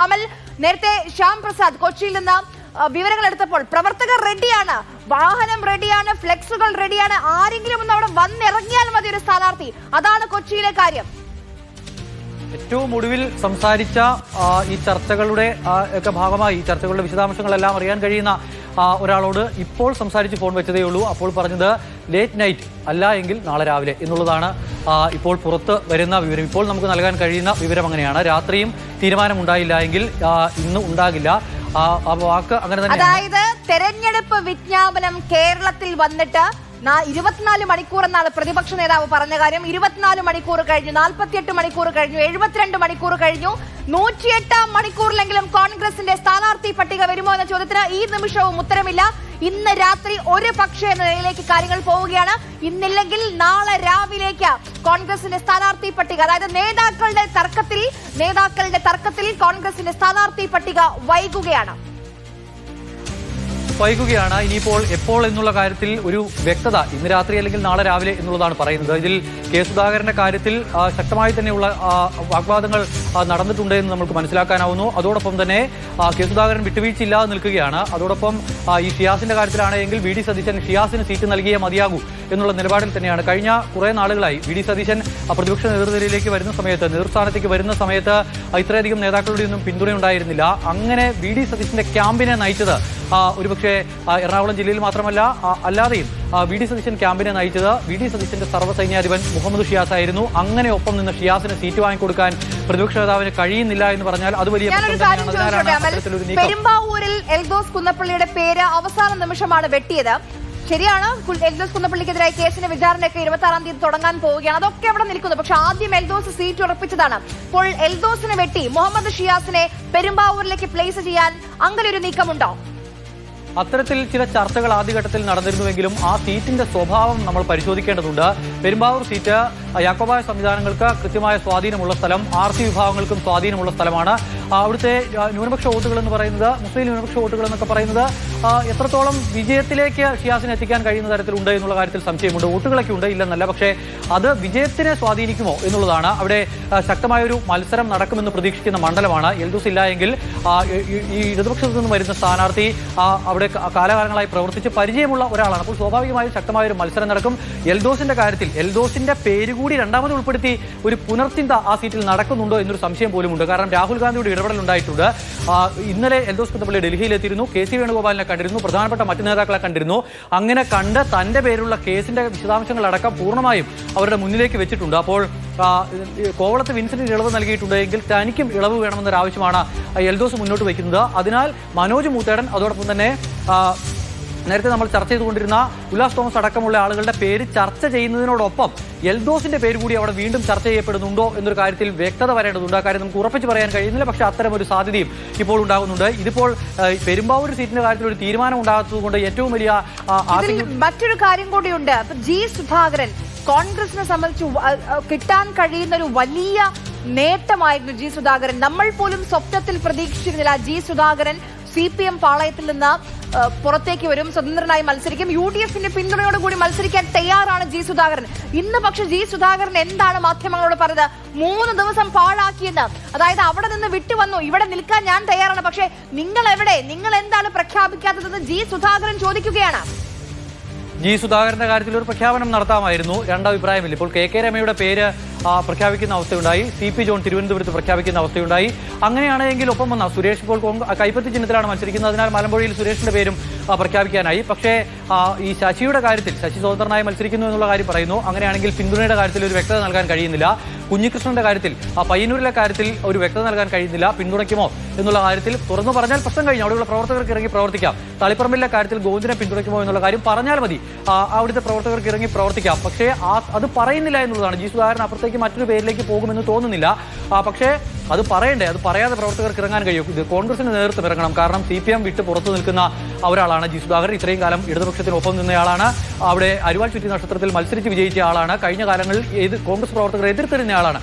അമൽ നേരത്തെ ശ്യാം പ്രസാദ് കൊച്ചിയിൽ നിന്ന് വിവരങ്ങൾ എടുത്തപ്പോൾ പ്രവർത്തകർ റെഡിയാണ്, വാഹനം റെഡിയാണ്, ഫ്ലെക്സുകൾ റെഡിയാണ്, ആരെങ്കിലും ഒന്ന് അവിടെ വന്നിറങ്ങിയാൽ മതി ഒരു സ്ഥാനാർത്ഥി. അതാണ് കൊച്ചിയിലെ കാര്യം. ഏറ്റവും ഒടുവിൽ സംസാരിച്ച ഈ ചർച്ചകളുടെ ഒക്കെ ഭാഗമായി ഈ ചർച്ചകളുടെ വിശദാംശങ്ങളെല്ലാം അറിയാൻ കഴിയുന്ന ഒരാളോട് ഇപ്പോൾ സംസാരിച്ച് ഫോൺ വെച്ചതേ ഉള്ളൂ. അപ്പോൾ പറഞ്ഞത് ലേറ്റ് നൈറ്റ് അല്ല എങ്കിൽ നാളെ രാവിലെ എന്നുള്ളതാണ് ഇപ്പോൾ പുറത്ത് വരുന്ന വിവരം. ഇപ്പോൾ നമുക്ക് നൽകാൻ കഴിയുന്ന വിവരം അങ്ങനെയാണ്. രാത്രിയും തീരുമാനമുണ്ടായില്ല എങ്കിൽ ഇന്ന് ഉണ്ടാകില്ല. വാക്ക് അങ്ങനെ തന്നെ. അതായത് തെരഞ്ഞെടുപ്പ് വിജ്ഞാപനം കേരളത്തിൽ വന്നിട്ട് 24 മണിക്കൂർ എന്നാണ് പ്രതിപക്ഷ നേതാവ് പറഞ്ഞ കാര്യം. 24 മണിക്കൂർ കഴിഞ്ഞു, 48 മണിക്കൂർ കഴിഞ്ഞു, 72 മണിക്കൂർ കഴിഞ്ഞു. 108 മണിക്കൂറിലെങ്കിലും കോൺഗ്രസിന്റെ സ്ഥാനാർത്ഥി പട്ടിക വരുമോ എന്ന ചോദ്യത്തിന് ഈ നിമിഷവും ഉത്തരമില്ല. ഇന്ന് രാത്രി ഒരു പക്ഷേ എന്ന നിലയിലേക്ക് കാര്യങ്ങൾ പോവുകയാണ്. ഇന്നില്ലെങ്കിൽ നാളെ രാവിലേക്ക് കോൺഗ്രസിന്റെ സ്ഥാനാർത്ഥി പട്ടിക, അതായത് നേതാക്കളുടെ തർക്കത്തിൽ കോൺഗ്രസിന്റെ സ്ഥാനാർത്ഥി പട്ടിക വൈകുകയാണ്. ഇനിയിപ്പോൾ എപ്പോൾ എന്നുള്ള കാര്യത്തിൽ ഒരു വ്യക്തത ഇന്ന് രാത്രി അല്ലെങ്കിൽ നാളെ രാവിലെ എന്നുള്ളതാണ് പറയുന്നത്. ഇതിൽ കെ സുധാകരന്റെ കാര്യത്തിൽ ശക്തമായി തന്നെയുള്ള വാഗ്വാദങ്ങൾ നടന്നിട്ടുണ്ട് എന്ന് നമുക്ക് മനസ്സിലാക്കാനാവുന്നു. അതോടൊപ്പം തന്നെ കെ സുധാകരൻ വിട്ടുവീഴ്ചയില്ലാതെ നിൽക്കുകയാണ്. അതോടൊപ്പം ഈ ഷിയാസിന്റെ കാര്യത്തിലാണെങ്കിൽ വി ഡി സതീശൻ ഷിയാസിന് സീറ്റ് നൽകിയേ മതിയാകൂ എന്നുള്ള നിലപാടിൽ തന്നെയാണ്. കഴിഞ്ഞ കുറേ നാളുകളായി വി ഡി സതീശൻ പ്രതിപക്ഷ നേതൃനിരയിലേക്ക് വരുന്ന സമയത്ത്, നേതൃസ്ഥാനത്തേക്ക് വരുന്ന സമയത്ത് ഇത്രയധികം നേതാക്കളുടെ ഒന്നും പിന്തുണയുണ്ടായിരുന്നില്ല. അങ്ങനെ വി ഡി സതീശന്റെ ക്യാമ്പിനെ നയിച്ചത് ഒരുപക്ഷെ എറണാകുളം ജില്ലയിൽ മാത്രമല്ല അല്ലാതെയും വി ഡി സതീശൻ ക്യാമ്പിനെ നയിച്ചത് വി ഡി സതീശന്റെ സർവ്വസൈന്യാധിപൻ മുഹമ്മദ് ഷിയാസ് ആയിരുന്നു. അങ്ങനെ ഒപ്പം നിന്ന് ഷിയാസിന് സീറ്റ് വാങ്ങിക്കൊടുക്കാൻ പ്രതിപക്ഷ നേതാവിന് കഴിയുന്നില്ല എന്ന് പറഞ്ഞാൽ അത് വലിയ പെരുമ്പാവൂരിൽ എൽദോസ് കുന്നപ്പള്ളിയുടെ പേര് അവസാന നിമിഷമാണ് വെട്ടിയത്. ശരിയാണ്, എൽദോസ് കുന്നപ്പള്ളിക്കെതിരായ കേസിന്റെ വിചാരണയൊക്കെ 26-ാം തീയതി തുടങ്ങാൻ പോവുകയാണ്. അതൊക്കെ അവിടെ നിൽക്കുന്നു. പക്ഷെ ആദ്യം എൽദോസ് സീറ്റ് ഉറപ്പിച്ചതാണ്. ഇപ്പോൾ എൽദോസിനെ വെട്ടി മുഹമ്മദ് ഷിയാസിനെ പെരുമ്പാവൂരിലേക്ക് പ്ലേസ് ചെയ്യാൻ അങ്ങനെ ഒരു നീക്കമുണ്ടോ? അത്തരത്തിൽ ചില ചർച്ചകൾ ആദ്യഘട്ടത്തിൽ നടന്നിരുന്നുവെങ്കിലും ആ സീറ്റിന്റെ സ്വഭാവം നമ്മൾ പരിശോധിക്കേണ്ടതുണ്ട്. പെരുമ്പാവൂർ സീറ്റ് യാക്കോബായ സംവിധാനങ്ങൾക്ക് കൃത്യമായ സ്വാധീനമുള്ള സ്ഥലം, RC വിഭാഗങ്ങൾക്കും സ്വാധീനമുള്ള സ്ഥലമാണ്. അവിടുത്തെ ന്യൂനപക്ഷ വോട്ടുകൾ എന്ന് പറയുന്നത്, മുസ്ലിം ന്യൂനപക്ഷ വോട്ടുകൾ എന്നൊക്കെ പറയുന്നത് എത്രത്തോളം വിജയത്തിലേക്ക് ഷിയാസിനെ എത്തിക്കാൻ കഴിയുന്ന തരത്തിലുണ്ട് എന്നുള്ള കാര്യത്തിൽ സംശയമുണ്ട്. വോട്ടുകളൊക്കെ ഉണ്ട്, ഇല്ലെന്നല്ല. പക്ഷേ അത് വിജയത്തിനെ സ്വാധീനിക്കുമോ എന്നുള്ളതാണ്. അവിടെ ശക്തമായൊരു മത്സരം നടക്കുമെന്ന് പ്രതീക്ഷിക്കുന്ന മണ്ഡലമാണ്. എൽദോസ് ഇല്ല എങ്കിൽ ഈ ഇടതുപക്ഷത്തു നിന്ന് വരുന്ന സ്ഥാനാർത്ഥി അവിടെ കാലകാലങ്ങളായി പ്രവർത്തിച്ച് പരിചയമുള്ള ഒരാളാണ്. അപ്പോൾ സ്വാഭാവികമായും ശക്തമായൊരു മത്സരം നടക്കും. എൽദോസിന്റെ കാര്യത്തിൽ എൽദോസിന്റെ പേര് കൂടി രണ്ടാമത് ഉൾപ്പെടുത്തി ഒരു പുനർചിന്ത ആ സീറ്റിൽ നടക്കുന്നുണ്ടോ എന്നൊരു സംശയം പോലുമുണ്ട്. കാരണം രാഹുൽ ഗാന്ധിയുടെ ഇടപെടൽ ഉണ്ടായിട്ടുണ്ട്. ഇന്നലെ എൽദോസ് കുന്നപ്പള്ളി ഡൽഹിയിലെത്തിയിരുന്നു, KC വേണുഗോപാലിനെ കണ്ടിരുന്നു, പ്രധാനപ്പെട്ട മറ്റു നേതാക്കളെ കണ്ടിരുന്നു. അങ്ങനെ കണ്ട് തന്റെ പേരുള്ള കേസിന്റെ വിശദാംശങ്ങളടക്കം പൂർണ്ണമായും അവരുടെ മുന്നിലേക്ക് വെച്ചിട്ടുണ്ട്. അപ്പോൾ കോവളത്ത് വിൻസെന്റിന് ഇളവ് നൽകിയിട്ടുണ്ടെങ്കിൽ തനിക്കും ഇളവ് വേണമെന്നൊരാവശ്യമാണ് എൽദോസ് മുന്നോട്ട് വയ്ക്കുന്നത്. അതിനാൽ മനോജ് മൂത്തേടൻ, അതോടൊപ്പം തന്നെ നേരത്തെ നമ്മൾ ചർച്ച ചെയ്തുകൊണ്ടിരുന്ന ഉല്ലാസ് തോമസ് അടക്കമുള്ള ആളുകളുടെ പേര് ചർച്ച ചെയ്യുന്നതിനോടൊപ്പം എൽദോസിന്റെ പേര് കൂടി അവിടെ വീണ്ടും ചർച്ച ചെയ്യപ്പെടുന്നുണ്ടോ എന്നൊരു കാര്യത്തിൽ വ്യക്തത വരേണ്ടതുണ്ട്. ആ കാര്യം നമുക്ക് ഉറപ്പിച്ച് പറയാൻ കഴിയുന്നില്ല. പക്ഷേ അത്തരം ഒരു സാധ്യതയും ഇപ്പോൾ ഉണ്ടാകുന്നുണ്ട്. ഇതിപ്പോൾ പെരുമ്പാവൂർ സീറ്റിന്റെ കാര്യത്തിൽ ഒരു തീരുമാനം ഉണ്ടാകാത്തത് കൊണ്ട് ഏറ്റവും വലിയ മറ്റൊരു കാര്യം കൂടിയുണ്ട്. ജി സുധാകരൻ കോൺഗ്രസിനെ സംബന്ധിച്ച് കിട്ടാൻ കഴിയുന്ന ഒരു വലിയ നേട്ടമായിരുന്നു ജി സുധാകരൻ. നമ്മൾ പോലും സ്വപ്നത്തിൽ പ്രതീക്ഷിച്ചിരുന്നില്ല ജി സുധാകരൻ CPM പാളയത്തിൽ നിന്ന് പുറത്തേക്ക് വരും, സ്വതന്ത്രനായി മത്സരിക്കും, UDFന്റെ പിന്തുണയോടുകൂടി മത്സരിക്കാൻ തയ്യാറാണ് ജി സുധാകരൻ. ഇന്ന് പക്ഷെ ജി സുധാകരൻ എന്താണ് മാധ്യമങ്ങളോട് പറഞ്ഞത്? 3 ദിവസം പാഴാക്കിയെന്ന്. അതായത് അവിടെ നിന്ന് വിട്ടുവന്നു, ഇവിടെ നിൽക്കാൻ ഞാൻ തയ്യാറാണ്, പക്ഷെ നിങ്ങൾ എവിടെ, നിങ്ങൾ എന്താണ് പ്രഖ്യാപിക്കാത്തതെന്ന് ജി സുധാകരൻ ചോദിക്കുകയാണ്. ജി സുധാകരന്റെ കാര്യത്തിൽ ഒരു പ്രഖ്യാപനം നടത്താമായിരുന്നു, രണ്ടഭിപ്രായമില്ല. ഇപ്പോൾ KK രമയുടെ പേര് പ്രഖ്യാപിക്കുന്ന അവസ്ഥയുണ്ടായി, CP ജോൺ തിരുവനന്തപുരത്ത് പ്രഖ്യാപിക്കുന്ന അവസ്ഥയുണ്ടായി. അങ്ങനെയാണെങ്കിൽ ഒപ്പം വന്ന സുരേഷ് ഇപ്പോൾ കൈപ്പത്തി ചിഹ്നത്തിലാണ് മത്സരിക്കുന്നത്. അതിനാൽ മലമ്പുഴയിൽ സുരേഷിന്റെ പേരും പ്രഖ്യാപിക്കാനായി. പക്ഷേ ഈ ശശിയുടെ കാര്യത്തിൽ, ശശി സ്വതന്ത്രനായി മത്സരിക്കുന്നു എന്നുള്ള കാര്യം പറയുന്നു. അങ്ങനെയാണെങ്കിൽ പിന്തുണയുടെ കാര്യത്തിൽ ഒരു വ്യക്തത നൽകാൻ കഴിയുന്നില്ല. കുഞ്ഞികൃഷ്ണന്റെ കാര്യത്തിൽ, പയ്യന്നൂരിലെ കാര്യത്തിൽ ഒരു വ്യക്തത നൽകാൻ കഴിയുന്നില്ല. പിന്തുണയ്ക്കുമോ എന്നുള്ള കാര്യത്തിൽ തുറന്നു പറഞ്ഞാൽ പ്രശ്നം കഴിഞ്ഞു, അവിടെയുള്ള പ്രവർത്തകർക്ക് ഇറങ്ങി പ്രവർത്തിക്കാം. തളിപ്പറമ്പിലെ കാര്യത്തിൽ ഗോവിന്ദനെ പിന്തുണയ്ക്കുമോ എന്നുള്ള കാര്യം പറഞ്ഞാൽ മതി, അവിടുത്തെ പ്രവർത്തകർക്ക് ഇറങ്ങി പ്രവർത്തിക്കാം. പക്ഷേ അത് പറയുന്നില്ല എന്നുള്ളതാണ്. ജി സുധാകരൻ അപ്പുറത്തേക്ക് മറ്റൊരു പേരിലേക്ക് പോകുമെന്ന് തോന്നുന്നില്ല. പക്ഷേ അത് പറയണ്ടേ, അത് പറയാതെ പ്രവർത്തകർക്ക് ഇറങ്ങാൻ കഴിയും. ഇത് കോൺഗ്രസിന് നേതൃത്വം ഇറങ്ങണം. കാരണം CPM വിട്ട് പുറത്തു നിൽക്കുന്ന ഒരാളാണ് ജി സുധാകരൻ. ഇത്രയും കാലം ഇടതുപക്ഷത്തിനൊപ്പം നിന്നയാളാണ്. അവിടെ അരിവാൾ ചുറ്റി നക്ഷത്രത്തിൽ മത്സരിച്ച് വിജയിച്ച ആളാണ്. കഴിഞ്ഞ കാലങ്ങളിൽ കോൺഗ്രസ് പ്രവർത്തകർ എതിർത്തിരുന്ന ആളാണ്.